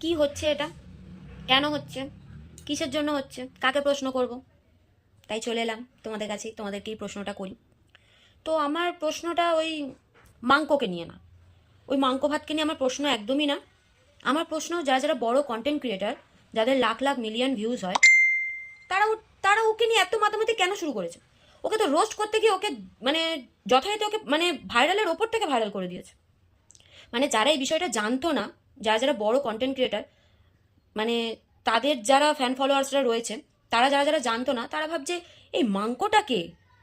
কি হচ্ছে এটা, কেন হচ্ছে, কিসের জন্য হচ্ছে, কাকে প্রশ্ন করব? তাই চলে এলাম তোমাদের কাছেই, তোমাদেরকেই প্রশ্নটা করি। তো আমার প্রশ্নটা ওই মাংককে নিয়ে না, ওই মাংক ভাতকে নিয়ে আমার প্রশ্ন একদমই না। আমার প্রশ্ন যারা যারা বড় কন্টেন্ট ক্রিয়েটার, যাদের লাখ লাখ মিলিয়ন ভিউজ হয়, তারা তারা ওকে নিয়ে এত মাতামাতি কেন শুরু করেছে? ওকে তো রোস্ট করতে গিয়ে ওকে মানে যথারীতি ওকে মানে ভাইরালের ওপর থেকে ভাইরাল করে দিয়েছে। মানে যারা এই বিষয়টা জানতো না, যারা যারা বড় কন্টেন্ট ক্রিয়েটার, মানে তাদের যারা ফ্যান ফলোয়ার্সরা রয়েছে, তারা যারা যারা জানতো না, তারা ভাবছে এই মাংকটাকে,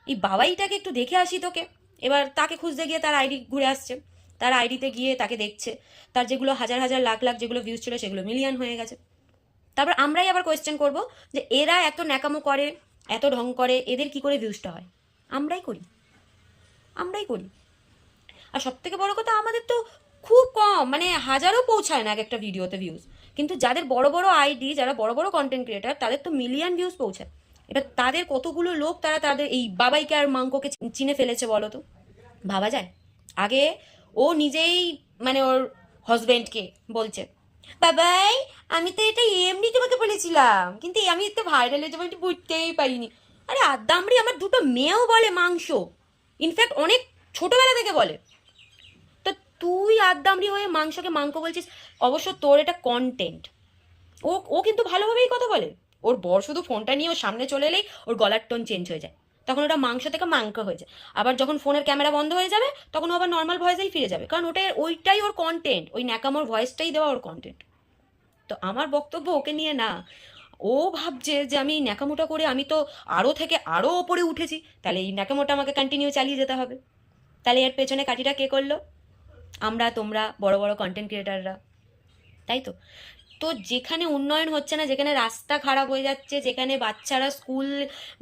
এই বাবাইটাকে একটু দেখে আসি তোকে। এবার তাকে খুঁজতে গিয়ে তার আইডি ঘুরে আসছে, তার আইডিতে গিয়ে তাকে দেখছে, তার যেগুলো হাজার হাজার লাখ লাখ যেগুলো ভিউজ ছিল সেগুলো মিলিয়ন হয়ে গেছে। তারপর আমরাই আবার কোয়েশ্চেন করব যে এরা এত ন্যাকামো করে, এত ঢং করে, এদের কি করে ভিউজটা হয়? আমরাই করি, আমরাই করি। আর সব থেকে বড় কথা, আমাদের তো খুব কম, মানে হাজারও পৌঁছায় না এক একটা ভিডিওতে ভিউজ। কিন্তু যাদের বড় বড় আইডি, যারা বড় বড় কন্টেন্ট ক্রিয়েটার, তাদের তো মিলিয়ন ভিউজ পৌঁছায়। এটা তাদের কতগুলো লোক তারা তাদের এই বাবাইকে আর মাংককে চিনে ফেলেছে বলো তো? ভাবা যায়? আগে ও নিজেই মানে ওর হাজবেন্ডকে বলছে, বাবাই আমি তো এটা এমনি তোমাকে বলেছিলাম, কিন্তু আমি তো ভাইরাল হয়ে যাবো একটু বুঝতেই পারিনি। আরে আদামরি, আমার দুটো মেয়েও বলে মাংস, ইনফ্যাক্ট অনেক ছোটবেলা থেকে বলে। তো তুই আদামরি হয়ে মাংসকে মাংস বলছিস? অবশ্য তোর এটা কন্টেন্ট। ও ও কিন্তু ভালোভাবেই কথা বলে। ওর বর শুধু ফোনটা নিয়ে ওর সামনে চলে এলেই ওর গলার টোন চেঞ্জ হয়ে যায়, তখন ওটা মাংস থেকে মাংস হয়ে যায়। আবার যখন ফোনের ক্যামেরা বন্ধ হয়ে যাবে তখন ও আবার নর্মাল ভয়েসেই ফিরে যাবে, কারণ ওইটাই ওর কন্টেন্ট, ওই ন্যাকামোর ভয়েসটাই দেওয়া ওর কন্টেন্ট। তো আমার বক্তব্য ওকে নিয়ে না। ও ভাবছে যে আমি ন্যাকামোটা করে আমি তো আরও থেকে আরও ওপরে উঠেছি, তাহলে এই ন্যাকামোটা আমাকে কন্টিনিউ চালিয়ে যেতে হবে। তাহলে এর পেছনে কাঠিটা কে করলো? আমরা, তোমরা, বড় বড় কন্টেন্ট ক্রিয়েটাররা, তাই তো? তো যেখানে উন্নয়ন হচ্ছে না, যেখানে রাস্তা খারাপ হয়ে যাচ্ছে, যেখানে বাচ্চারা স্কুল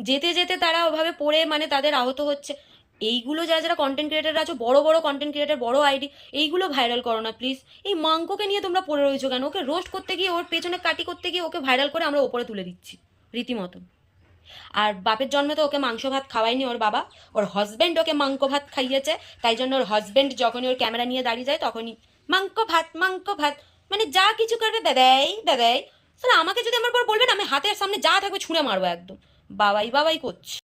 যেতে যেতে তারা ওভাবে পড়ে মানে তাদের আহত হচ্ছে, এইগুলো যারা যারা কন্টেন্ট ক্রিয়েটাররা আছো, বড় বড় কন্টেন্ট ক্রিয়েটার, বড় আইডি, এইগুলো ভাইরাল করো না প্লিজ। এই মাংককে নিয়ে তোমরা পড়ে রয়েছো কেন? ওকে রোস্ট করতে গিয়ে, ওর পেছনে কাটি করতে গিয়ে ওকে ভাইরাল করে আমরা ওপরে তুলে দিচ্ছি রীতিমতো। আর বাপের জন্মে তো ওকে মাংস ভাত খাওয়ায়নি ওর বাবা, ওর হাজবেন্ড ওকে মাংস ভাত খাইয়েছে। তাই জন্য ওর হাজবেন্ড যখনই ওর ক্যামেরা নিয়ে দাঁড়িয়ে যায় তখনই মাংস ভাত, মাংস ভাত, মানে যা কিছু করবে দাদাই দাদাই। তাহলে আমাকে যদি আমার বর বলবেন, আমি হাতের সামনে যা থাকবে ছুঁড়ে মারবো একদম। বাবাই বাবাই করছে।